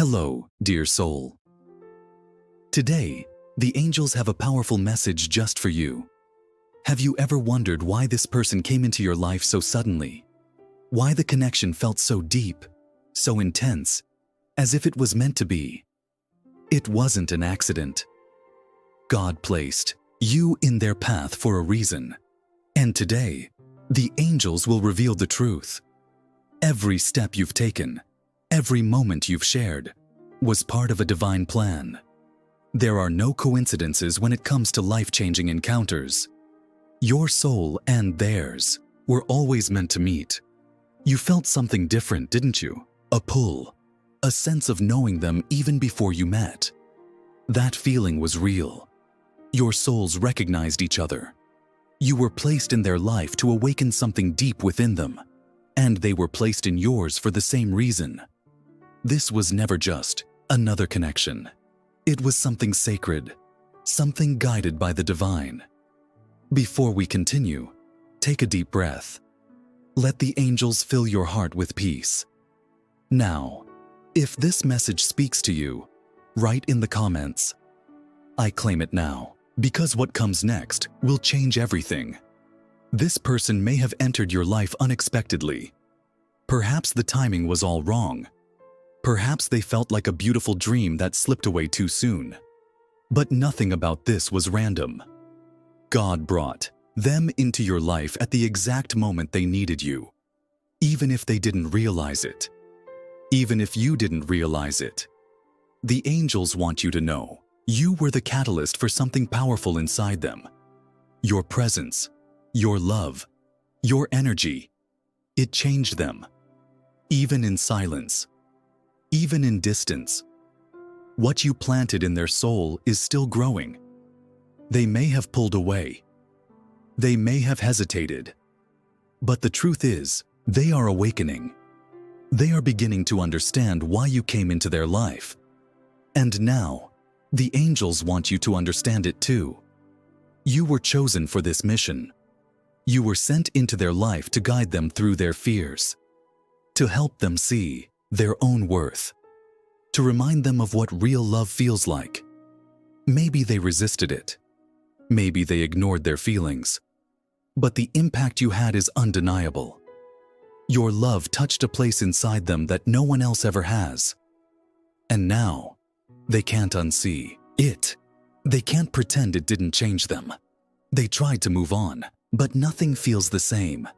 Hello, dear soul. Today, the angels have a powerful message just for you. Have you ever wondered why this person came into your life so suddenly? Why the connection felt so deep, so intense, as if it was meant to be? It wasn't an accident. God placed you in their path for a reason. And today, the angels will reveal the truth. Every step you've taken, every moment you've shared, was part of a divine plan. There are no coincidences when it comes to life-changing encounters. Your soul and theirs were always meant to meet. You felt something different, didn't you? A pull, a sense of knowing them even before you met. That feeling was real. Your souls recognized each other. You were placed in their life to awaken something deep within them, and they were placed in yours for the same reason. This was never just another connection. It was something sacred, something guided by the divine. Before we continue, take a deep breath. Let the angels fill your heart with peace. Now, if this message speaks to you, write in the comments, "I claim it now," because what comes next will change everything. This person may have entered your life unexpectedly. Perhaps the timing was all wrong. Perhaps they felt like a beautiful dream that slipped away too soon. But nothing about this was random. God brought them into your life at the exact moment they needed you, even if they didn't realize it. Even if you didn't realize it. The angels want you to know you were the catalyst for something powerful inside them. Your presence, your love, your energy, it changed them. Even in silence, even in distance, what you planted in their soul is still growing. They may have pulled away. They may have hesitated. But the truth is, they are awakening. They are beginning to understand why you came into their life. And now, the angels want you to understand it too. You were chosen for this mission. You were sent into their life to guide them through their fears, to help them see their own worth, to remind them of what real love feels like. Maybe they resisted it. Maybe they ignored their feelings. But the impact you had is undeniable. Your love touched a place inside them that no one else ever has. And now, they can't unsee it. They can't pretend it didn't change them. They tried to move on, but nothing feels the same.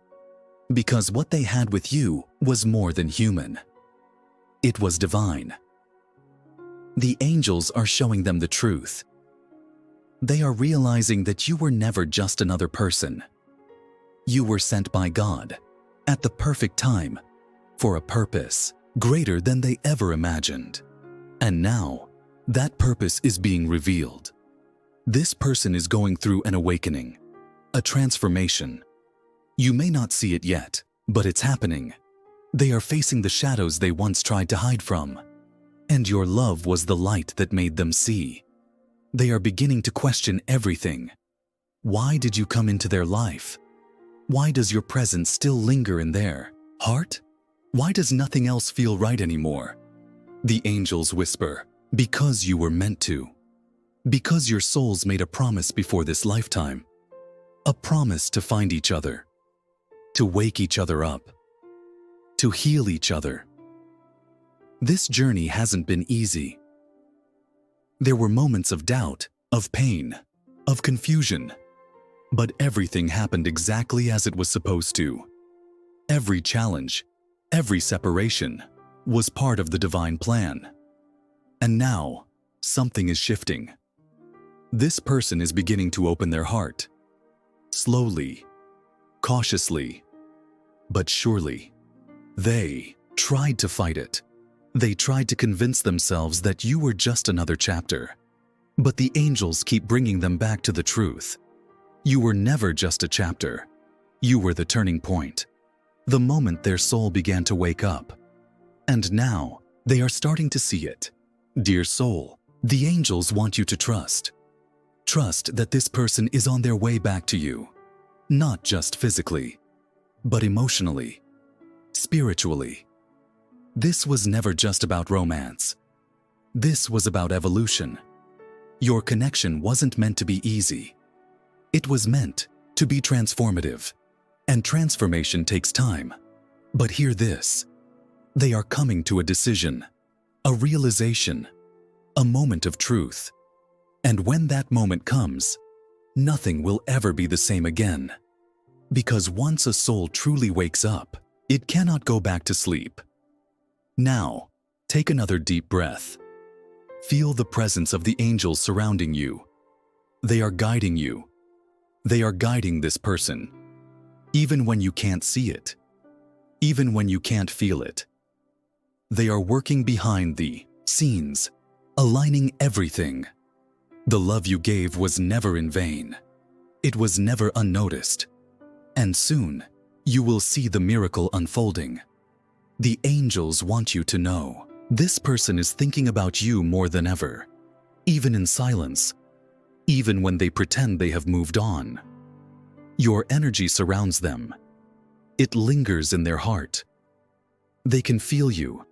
Because what they had with you was more than human. It was divine. The angels are showing them the truth. They are realizing that you were never just another person. You were sent by God, at the perfect time, for a purpose greater than they ever imagined. And now, that purpose is being revealed. This person is going through an awakening, a transformation. You may not see it yet, but it's happening. They are facing the shadows they once tried to hide from. And your love was the light that made them see. They are beginning to question everything. Why did you come into their life? Why does your presence still linger in their heart? Why does nothing else feel right anymore? The angels whisper, because you were meant to. Because your souls made a promise before this lifetime. A promise to find each other. To wake each other up. To heal each other. This journey hasn't been easy. There were moments of doubt, of pain, of confusion. But everything happened exactly as it was supposed to. Every challenge, every separation, was part of the divine plan. And now, something is shifting. This person is beginning to open their heart. Slowly, cautiously, but surely. They tried to fight it. They tried to convince themselves that you were just another chapter. But the angels keep bringing them back to the truth. You were never just a chapter. You were the turning point. The moment their soul began to wake up. And now, they are starting to see it. Dear soul, the angels want you to trust. Trust that this person is on their way back to you. Not just physically, but emotionally, spiritually. This was never just about romance. This was about evolution. Your connection wasn't meant to be easy. It was meant to be transformative. And transformation takes time. But hear this. They are coming to a decision, a realization, a moment of truth. And when that moment comes, nothing will ever be the same again. Because once a soul truly wakes up, it cannot go back to sleep. Now, take another deep breath. Feel the presence of the angels surrounding you. They are guiding you. They are guiding this person. Even when you can't see it. Even when you can't feel it. They are working behind the scenes, aligning everything. The love you gave was never in vain. It was never unnoticed. And soon, you will see the miracle unfolding. The angels want you to know this person is thinking about you more than ever, even in silence, even when they pretend they have moved on. Your energy surrounds them. It lingers in their heart. They can feel you,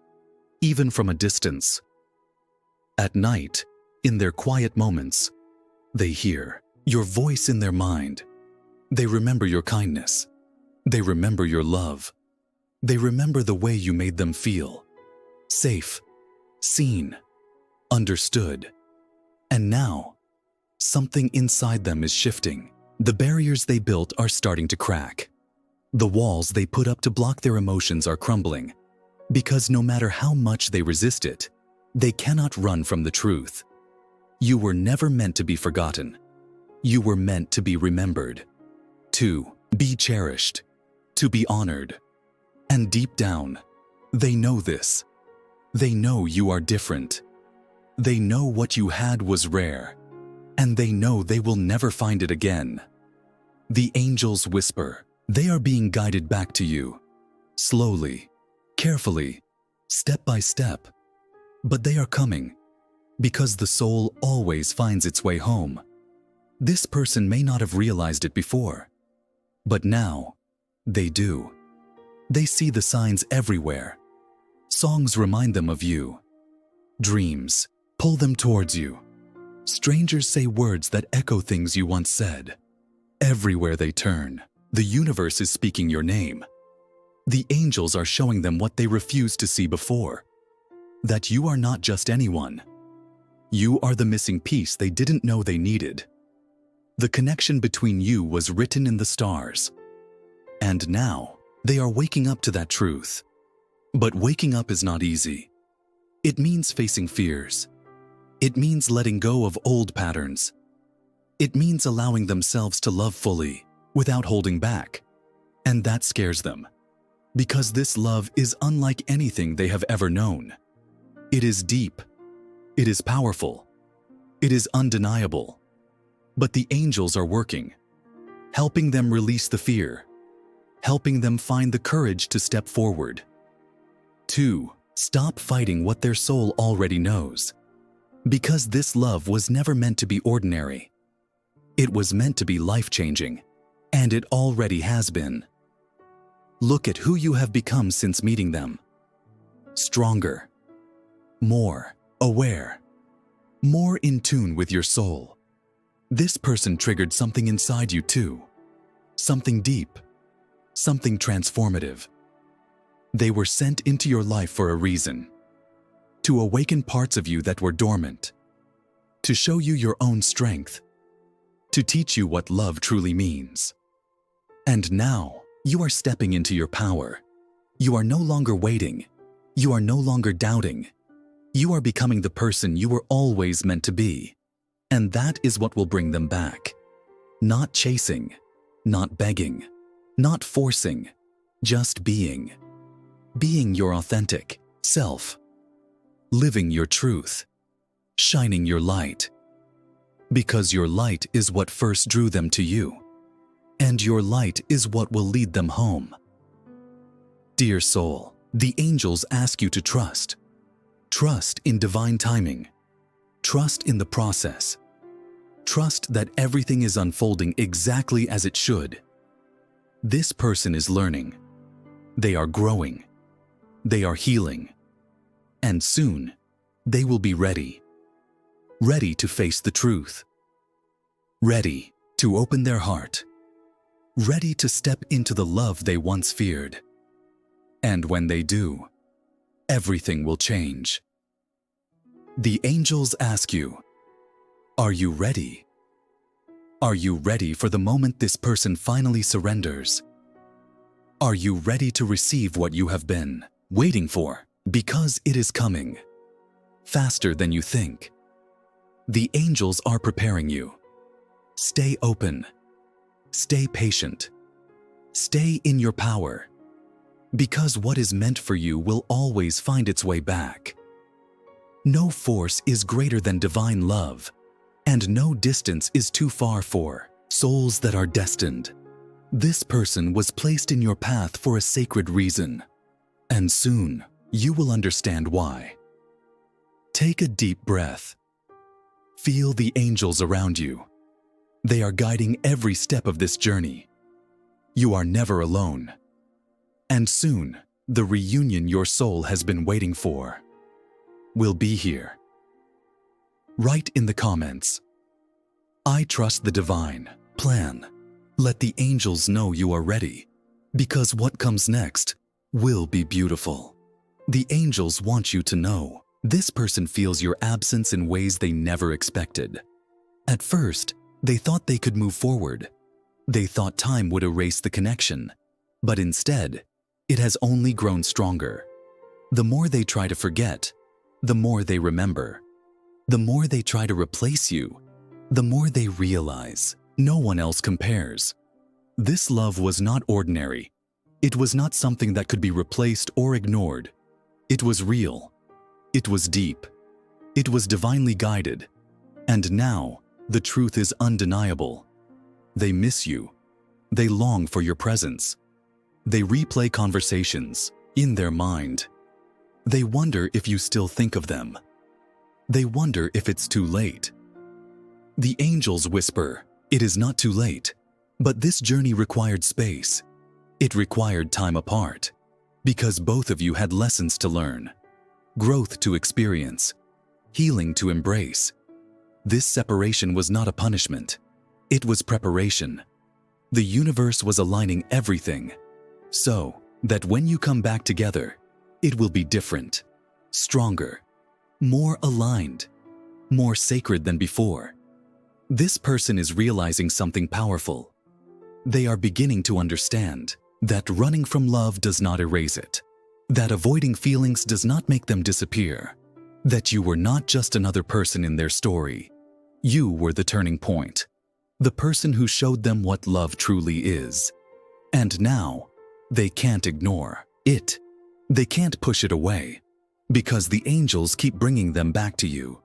even from a distance. At night, in their quiet moments, they hear your voice in their mind. They remember your kindness. They remember your love. They remember the way you made them feel. Safe, seen, understood. And now, something inside them is shifting. The barriers they built are starting to crack. The walls they put up to block their emotions are crumbling. Because no matter how much they resist it, they cannot run from the truth. You were never meant to be forgotten. You were meant to be remembered. To be cherished. To be honored. And deep down, they know this. They know you are different. They know what you had was rare. And they know they will never find it again. The angels whisper. They are being guided back to you. Slowly, carefully, step by step. But they are coming. Because the soul always finds its way home. This person may not have realized it before. But now, they do. They see the signs everywhere. Songs remind them of you. Dreams pull them towards you. Strangers say words that echo things you once said. Everywhere they turn, the universe is speaking your name. The angels are showing them what they refused to see before. That you are not just anyone. You are the missing piece they didn't know they needed. The connection between you was written in the stars. And now, they are waking up to that truth. But waking up is not easy. It means facing fears. It means letting go of old patterns. It means allowing themselves to love fully, without holding back. And that scares them. Because this love is unlike anything they have ever known. It is deep. It is powerful. It is undeniable. But the angels are working, helping them release the fear, helping them find the courage to step forward. 2. Stop fighting what their soul already knows. Because this love was never meant to be ordinary. It was meant to be life-changing, and it already has been. Look at who you have become since meeting them. Stronger, more aware, more in tune with your soul. This person triggered something inside you too. Something deep, something transformative. They were sent into your life for a reason. To awaken parts of you that were dormant. To show you your own strength. To teach you what love truly means. And now, you are stepping into your power. You are no longer waiting. You are no longer doubting. You are becoming the person you were always meant to be. And that is what will bring them back. Not chasing, not begging, not forcing, just being. Being your authentic self. Living your truth. Shining your light. Because your light is what first drew them to you. And your light is what will lead them home. Dear soul, the angels ask you to trust. Trust in divine timing. Trust in the process. Trust that everything is unfolding exactly as it should. This person is learning. They are growing. They are healing. And soon, They will be ready. Ready to face the truth. Ready to open their heart. Ready to step into the love they once feared. And when they do, everything will change. The angels ask you, are you ready? Are you ready for the moment this person finally surrenders? Are you ready to receive what you have been waiting for? Because it is coming, faster than you think. The angels are preparing you. Stay open. Stay patient. Stay in your power. Because what is meant for you will always find its way back. No force is greater than divine love, and no distance is too far for souls that are destined. This person was placed in your path for a sacred reason, and soon you will understand why. Take a deep breath. Feel the angels around you. They are guiding every step of this journey. You are never alone. And soon, the reunion your soul has been waiting for will be here. Write in the comments, I trust the divine plan. Let the angels know you are ready, because what comes next will be beautiful. The angels want you to know this person feels your absence in ways they never expected. At first, they thought they could move forward. They thought time would erase the connection, but instead, it has only grown stronger. The more they try to forget, the more they remember. The more they try to replace you, the more they realize no one else compares. This love was not ordinary. It was not something that could be replaced or ignored. It was real. It was deep. It was divinely guided. And now, the truth is undeniable. They miss you. They long for your presence. They replay conversations in their mind. They wonder if you still think of them. They wonder if it's too late. The angels whisper, it is not too late, but this journey required space. It required time apart, because both of you had lessons to learn, growth to experience, healing to embrace. This separation was not a punishment. It was preparation. The universe was aligning everything, so that when you come back together, it will be different, stronger, more aligned, more sacred than before. This person is realizing something powerful. They are beginning to understand that running from love does not erase it, that avoiding feelings does not make them disappear, that you were not just another person in their story. You were the turning point, the person who showed them what love truly is. And now, they can't ignore it. They can't push it away, because the angels keep bringing them back to you,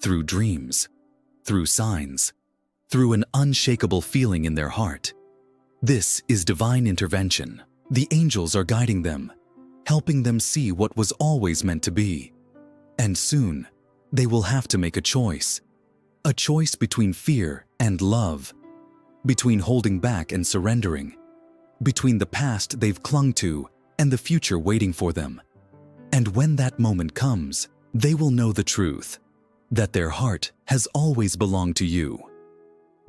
through dreams, through signs, through an unshakable feeling in their heart. This is divine intervention. The angels are guiding them, helping them see what was always meant to be. And soon, they will have to make a choice between fear and love, between holding back and surrendering, between the past they've clung to and the future waiting for them. And when that moment comes, they will know the truth, that their heart has always belonged to you.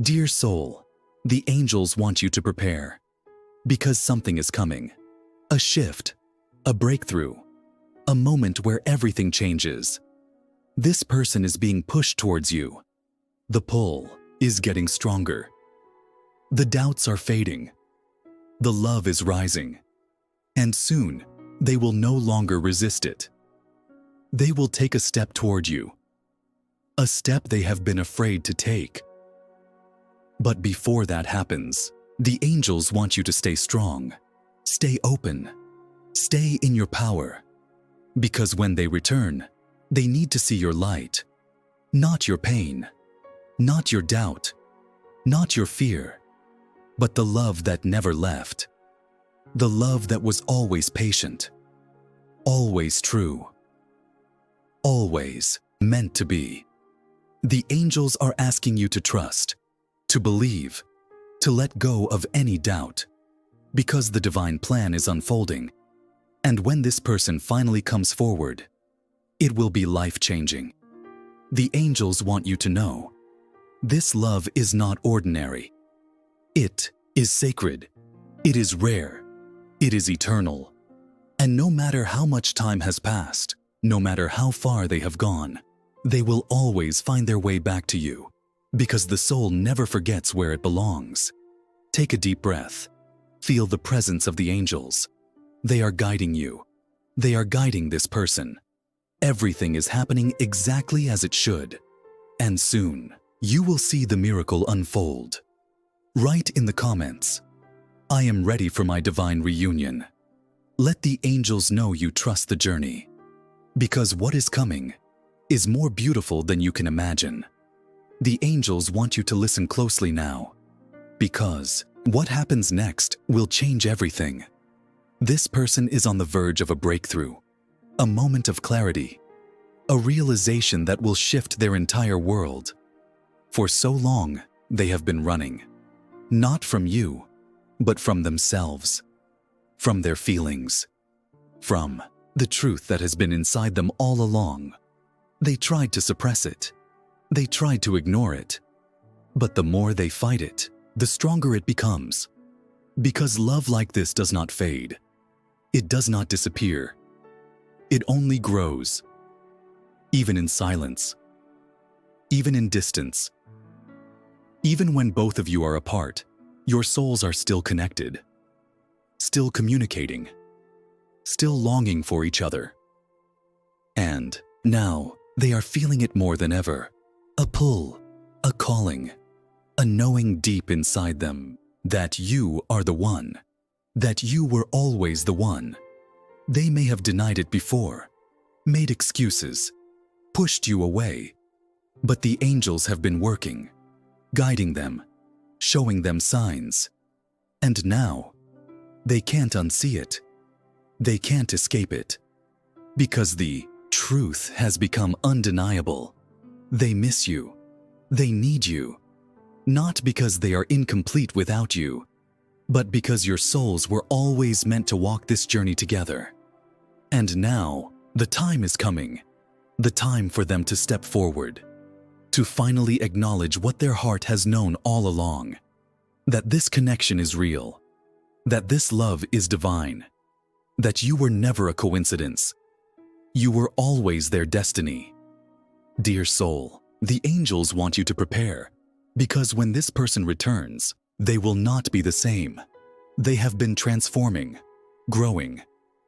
Dear soul, the angels want you to prepare, because something is coming. A shift, a breakthrough, a moment where everything changes. This person is being pushed towards you. The pull is getting stronger. The doubts are fading. The love is rising. And soon, they will no longer resist it. They will take a step toward you, a step they have been afraid to take. But before that happens, the angels want you to stay strong, stay open, stay in your power, because when they return, they need to see your light, not your pain, not your doubt, not your fear, but the love that never left, the love that was always patient, always true, always meant to be. The angels are asking you to trust, to believe, to let go of any doubt, because the divine plan is unfolding. And when this person finally comes forward, It will be life-changing. The angels want you to know, this love is not ordinary. It is sacred. It is rare. It is eternal. And no matter how much time has passed, no matter how far they have gone, they will always find their way back to you, because the soul never forgets where it belongs. Take a deep breath. Feel the presence of the angels. They are guiding you. They are guiding this person. Everything is happening exactly as it should. And soon, you will see the miracle unfold. Write in the comments, I am ready for my divine reunion. Let the angels know you trust the journey, because what is coming is more beautiful than you can imagine. The angels want you to listen closely now, because what happens next will change everything. This person is on the verge of a breakthrough, a moment of clarity, a realization that will shift their entire world. For so long, they have been running, not from you, but from themselves, from their feelings, from the truth that has been inside them all along. They tried to suppress it. They tried to ignore it. But the more they fight it, the stronger it becomes. Because love like this does not fade. It does not disappear. It only grows. Even in silence. Even in distance. Even when both of you are apart, your souls are still connected. Still communicating. Still longing for each other. And now, they are feeling it more than ever. A pull, a calling, a knowing deep inside them that you are the one, that you were always the one. They may have denied it before, made excuses, pushed you away, but the angels have been working, guiding them, showing them signs. And now, they can't unsee it. They can't escape it, because the truth has become undeniable. They miss you. They need you. Not because they are incomplete without you, but because your souls were always meant to walk this journey together. And now, the time is coming. The time for them to step forward, to finally acknowledge what their heart has known all along. That this connection is real. That this love is divine. That you were never a coincidence. You were always their destiny. Dear soul, the angels want you to prepare, because when this person returns, they will not be the same. They have been transforming, growing,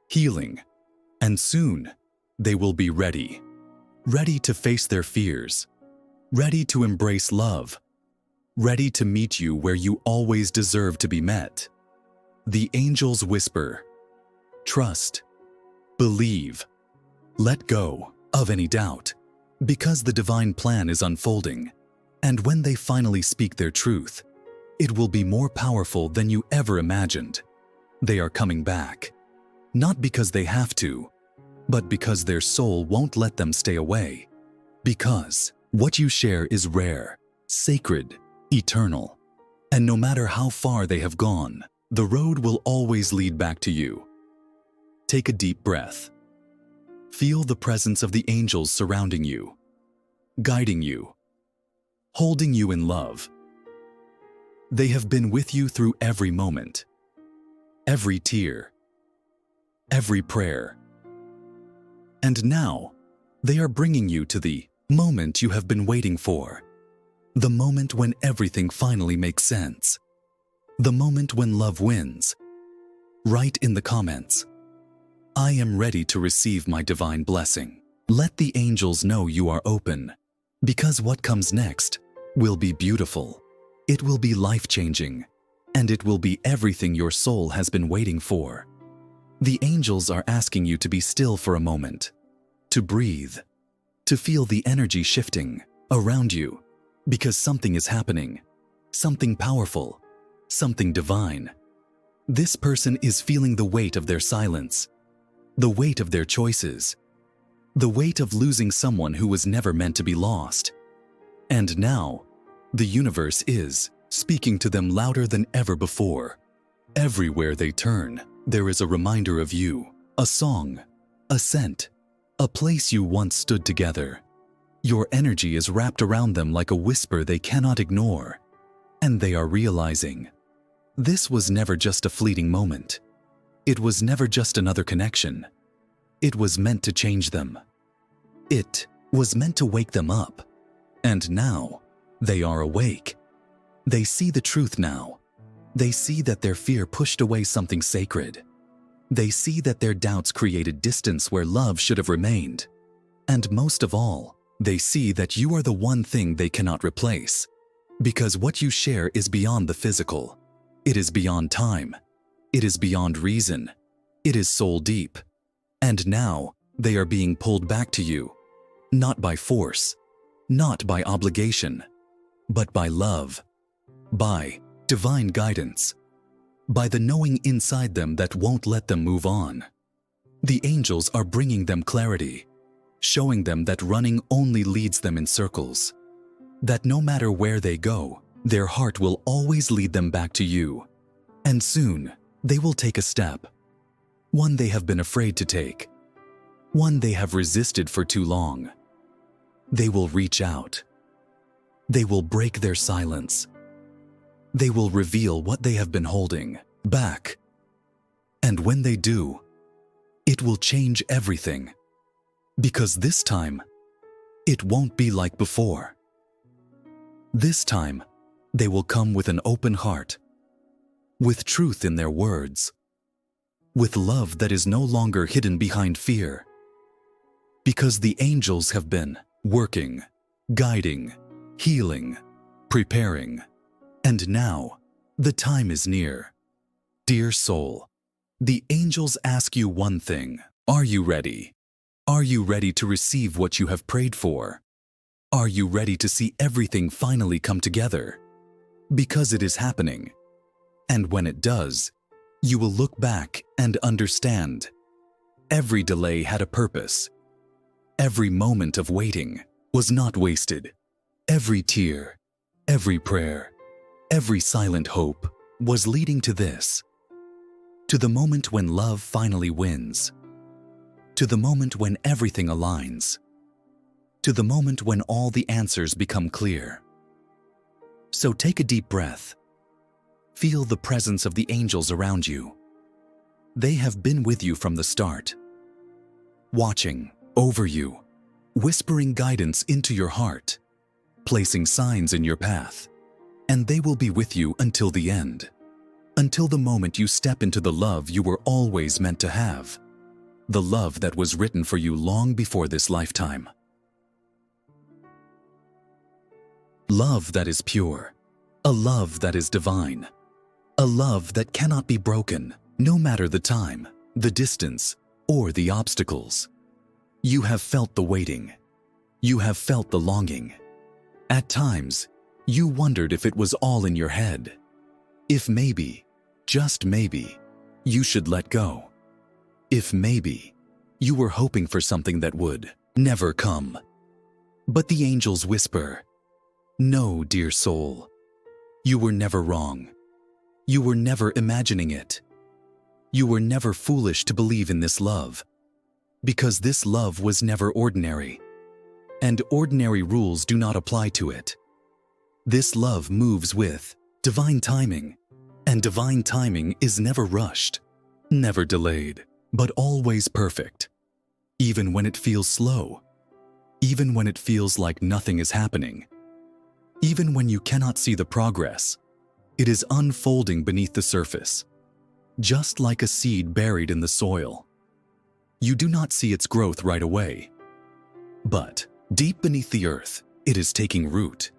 healing, and soon they will be ready. Ready to face their fears, ready to embrace love, ready to meet you where you always deserve to be met. The angels whisper, trust, believe, let go of any doubt, because the divine plan is unfolding, and when they finally speak their truth, it will be more powerful than you ever imagined. They are coming back, not because they have to, but because their soul won't let them stay away. Because what you share is rare, sacred, eternal, and no matter how far they have gone, the road will always lead back to you. Take a deep breath. Feel the presence of the angels surrounding you, guiding you, holding you in love. They have been with you through every moment, every tear, every prayer. And now, they are bringing you to the moment you have been waiting for. The moment when everything finally makes sense. The moment when love wins. Write in the comments, I am ready to receive my divine blessing. Let the angels know you are open, because what comes next will be beautiful. It will be life-changing, and it will be everything your soul has been waiting for. The angels are asking you to be still for a moment, to breathe, to feel the energy shifting around you, because something is happening, something powerful, something divine. This person is feeling the weight of their silence, the weight of their choices, the weight of losing someone who was never meant to be lost. And now, the universe is speaking to them louder than ever before. Everywhere they turn, there is a reminder of you, a song, a scent, a place you once stood together. Your energy is wrapped around them like a whisper they cannot ignore, and they are realizing this was never just a fleeting moment. It was never just another connection. It was meant to change them. It was meant to wake them up. And now, they are awake. They see the truth now. They see that their fear pushed away something sacred. They see that their doubts created distance where love should have remained. And most of all, they see that you are the one thing they cannot replace. Because what you share is beyond the physical. It is beyond time. It is beyond reason. It is soul deep. And now, they are being pulled back to you. Not by force, not by obligation, but by love, by divine guidance, by the knowing inside them that won't let them move on. The angels are bringing them clarity, showing them that running only leads them in circles, that no matter where they go, their heart will always lead them back to you. And soon, they will take a step, one they have been afraid to take, one they have resisted for too long. They will reach out. They will break their silence. They will reveal what they have been holding back. And when they do, it will change everything. Because this time, it won't be like before. This time, they will come with an open heart, with truth in their words, with love that is no longer hidden behind fear. Because the angels have been working, guiding, healing, preparing, and now the time is near. Dear soul, the angels ask you one thing. Are you ready? Are you ready to receive what you have prayed for? Are you ready to see everything finally come together? Because it is happening. And when it does, you will look back and understand. Every delay had a purpose. Every moment of waiting was not wasted. Every tear, every prayer, every silent hope was leading to this. To the moment when love finally wins. To the moment when everything aligns. To the moment when all the answers become clear. So take a deep breath. Feel the presence of the angels around you. They have been with you from the start, watching over you, whispering guidance into your heart, placing signs in your path, and they will be with you until the end, until the moment you step into the love you were always meant to have, the love that was written for you long before this lifetime. Love that is pure, a love that is divine, a love that cannot be broken, no matter the time, the distance, or the obstacles. You have felt the waiting. You have felt the longing. At times, you wondered if it was all in your head. If maybe, just maybe, you should let go. If maybe, you were hoping for something that would never come. But the angels whisper, "No, dear soul, you were never wrong. You were never imagining it. You were never foolish to believe in this love. Because this love was never ordinary, and ordinary rules do not apply to it. This love moves with divine timing, and divine timing is never rushed, never delayed, but always perfect. Even when it feels slow, even when it feels like nothing is happening, even when you cannot see the progress, it is unfolding beneath the surface, just like a seed buried in the soil. You do not see its growth right away. But deep beneath the earth, it is taking root.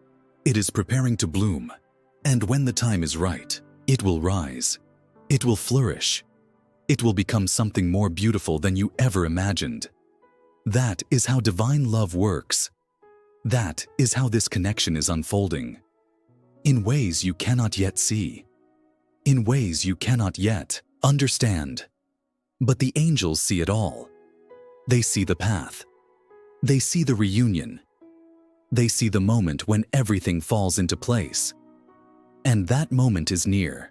It is preparing to bloom. And when the time is right, it will rise. It will flourish. It will become something more beautiful than you ever imagined. That is how divine love works. That is how this connection is unfolding. In ways you cannot yet see. In ways you cannot yet understand. But the angels see it all. They see the path. They see the reunion. They see the moment when everything falls into place. And that moment is near.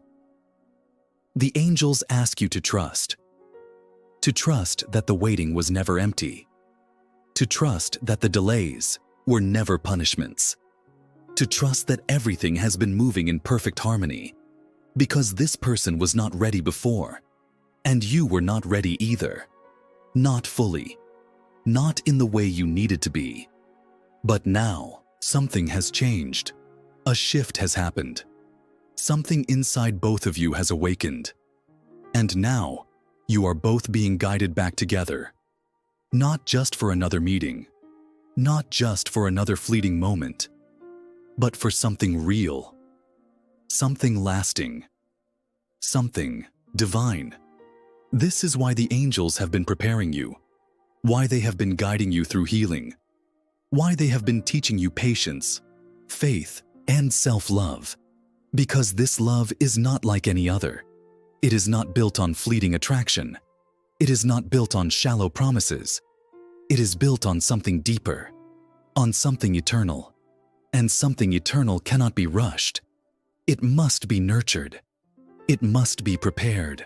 The angels ask you to trust that the waiting was never empty. To trust that the delays were never punishments. To trust that everything has been moving in perfect harmony. Because this person was not ready before, and you were not ready either. Not fully. Not in the way you needed to be. But now, something has changed. A shift has happened. Something inside both of you has awakened. And now, you are both being guided back together. Not just for another meeting. Not just for another fleeting moment. But for something real. Something lasting. Something divine. This is why the angels have been preparing you. Why they have been guiding you through healing. Why they have been teaching you patience, faith, and self-love. Because this love is not like any other. It is not built on fleeting attraction. It is not built on shallow promises. It is built on something deeper, on something eternal. And something eternal cannot be rushed. It must be nurtured. It must be prepared.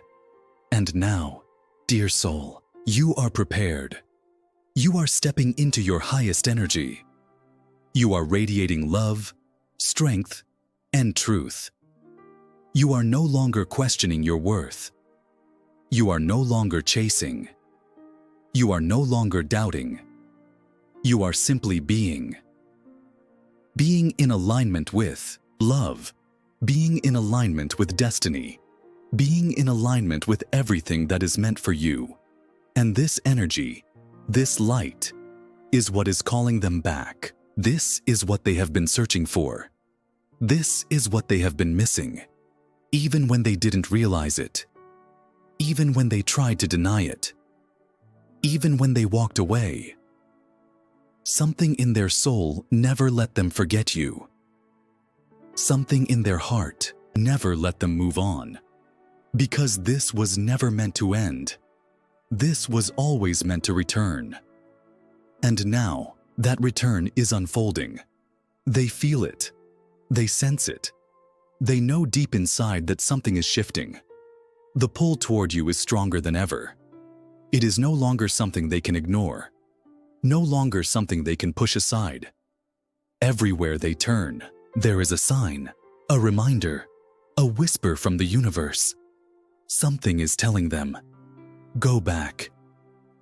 And now, dear soul, you are prepared. You are stepping into your highest energy. You are radiating love, strength, and truth. You are no longer questioning your worth. You are no longer chasing. You are no longer doubting. You are simply being. Being in alignment with love. Being in alignment with destiny. Being in alignment with everything that is meant for you. And this energy, this light, is what is calling them back. This is what they have been searching for. This is what they have been missing. Even when they didn't realize it. Even when they tried to deny it. Even when they walked away. Something in their soul never let them forget you. Something in their heart never let them move on. Because this was never meant to end. This was always meant to return. And now, that return is unfolding. They feel it. They sense it. They know deep inside that something is shifting. The pull toward you is stronger than ever. It is no longer something they can ignore. No longer something they can push aside. Everywhere they turn, there is a sign, a reminder, a whisper from the universe. Something is telling them, go back.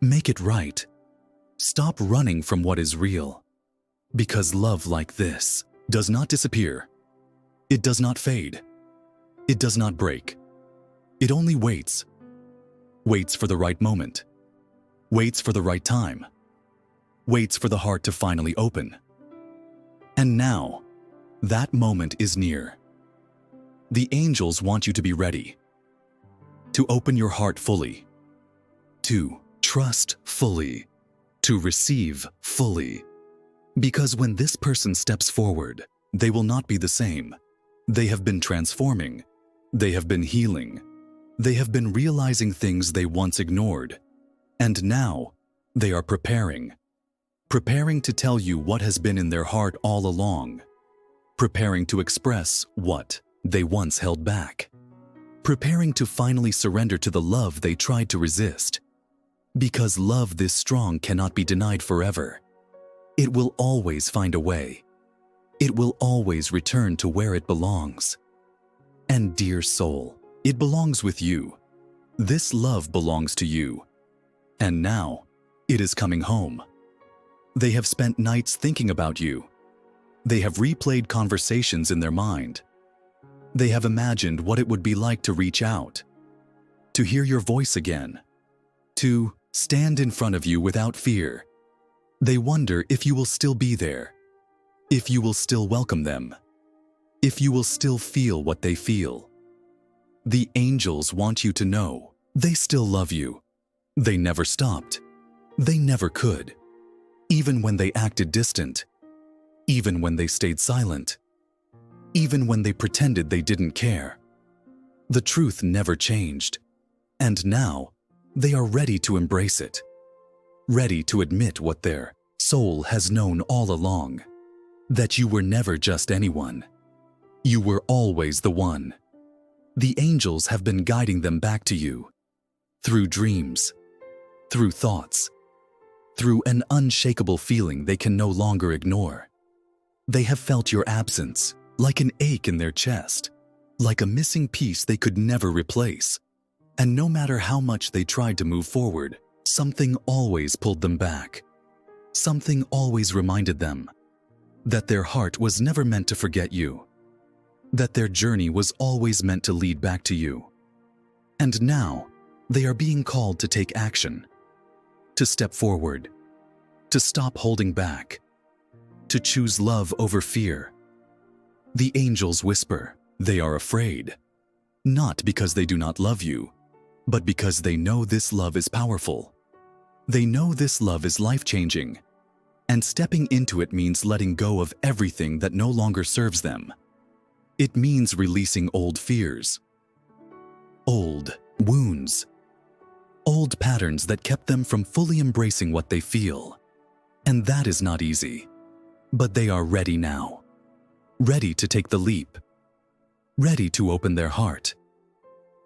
Make it right. Stop running from what is real. Because love like this does not disappear. It does not fade. It does not break. It only waits. Waits for the right moment. Waits for the right time. Waits for the heart to finally open. And now, that moment is near. The angels want you to be ready. To open your heart fully. To trust fully. To receive fully. Because when this person steps forward, they will not be the same. They have been transforming. They have been healing. They have been realizing things they once ignored. And now, they are preparing. Preparing to tell you what has been in their heart all along. Preparing to express what they once held back. Preparing to finally surrender to the love they tried to resist. Because love this strong cannot be denied forever. It will always find a way. It will always return to where it belongs. And dear soul, it belongs with you. This love belongs to you. And now, it is coming home. They have spent nights thinking about you. They have replayed conversations in their mind. They have imagined what it would be like to reach out, to hear your voice again, to stand in front of you without fear. They wonder if you will still be there, if you will still welcome them, if you will still feel what they feel. The angels want you to know they still love you. They never stopped. They never could. Even when they acted distant. Even when they stayed silent. Even when they pretended they didn't care. The truth never changed. And now, they are ready to embrace it. Ready to admit what their soul has known all along. That you were never just anyone. You were always the one. The angels have been guiding them back to you. Through dreams. Through thoughts. through an unshakable feeling they can no longer ignore. They have felt your absence like an ache in their chest, like a missing piece they could never replace. And no matter how much they tried to move forward, something always pulled them back. Something always reminded them that their heart was never meant to forget you, that their journey was always meant to lead back to you. And now, they are being called to take action, to step forward, to stop holding back, to choose love over fear. The angels whisper, they are afraid, not because they do not love you, but because they know this love is powerful. They know this love is life-changing, and stepping into it means letting go of everything that no longer serves them. It means releasing old fears, old wounds, old patterns that kept them from fully embracing what they feel. And that is not easy, but they are ready now, ready to take the leap, ready to open their heart,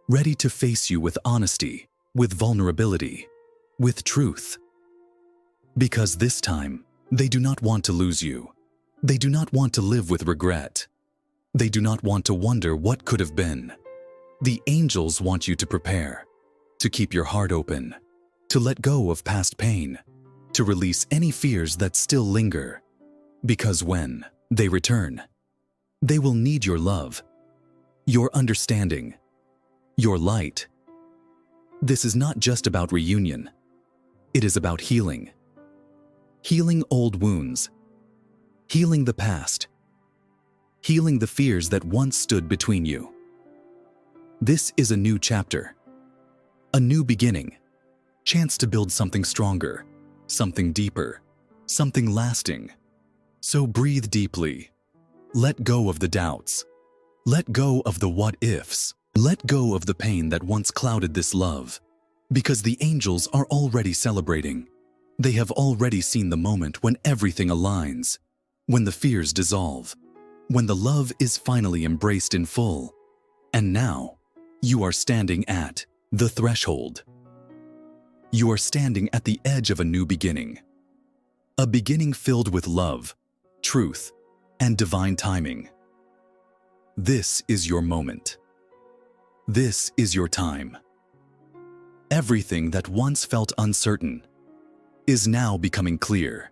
ready to face you with honesty, with vulnerability, with truth. Because this time, they do not want to lose you. They do not want to live with regret. They do not want to wonder what could have been. The angels want you to prepare, to keep your heart open, to let go of past pain, to release any fears that still linger. Because when they return, they will need your love, your understanding, your light. This is not just about reunion. It is about healing. Healing old wounds. Healing the past. Healing the fears that once stood between you. This is a new chapter. A new beginning. Chance to build something stronger, something deeper, something lasting. So breathe deeply. Let go of the doubts. Let go of the what-ifs. Let go of the pain that once clouded this love. Because the angels are already celebrating. They have already seen the moment when everything aligns, when the fears dissolve, when the love is finally embraced in full. And now, you are standing at the threshold. You are standing at the edge of a new beginning. A beginning filled with love, truth, and divine timing. This is your moment. This is your time. Everything that once felt uncertain is now becoming clear.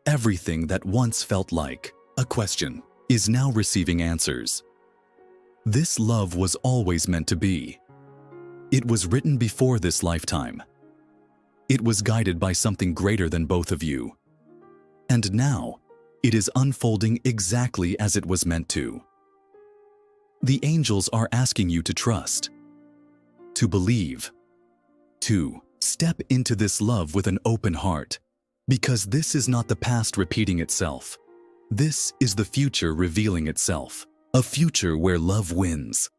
Everything that once felt like a question is now receiving answers. This love was always meant to be. It was written before this lifetime. It was guided by something greater than both of you. And now, it is unfolding exactly as it was meant to. The angels are asking you to trust, to believe, to step into this love with an open heart, because this is not the past repeating itself. This is the future revealing itself, a future where love wins,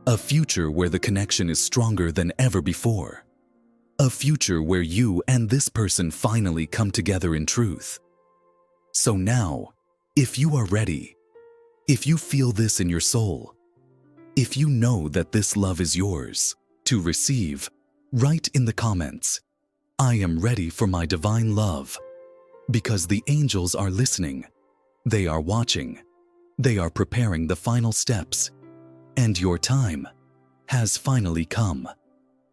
a future where the connection is stronger than ever before, a future where you and this person finally come together in truth. So now, if you are ready, if you feel this in your soul, if you know that this love is yours to receive, write in the comments, I am ready for my divine love, because the angels are listening, they are watching, they are preparing the final steps, and your time has finally come.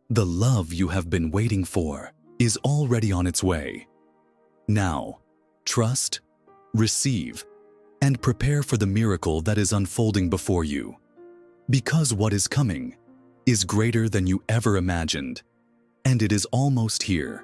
The love you have been waiting for is already on its way. Now, trust, receive, and prepare for the miracle that is unfolding before you. Because what is coming is greater than you ever imagined, and it is almost here.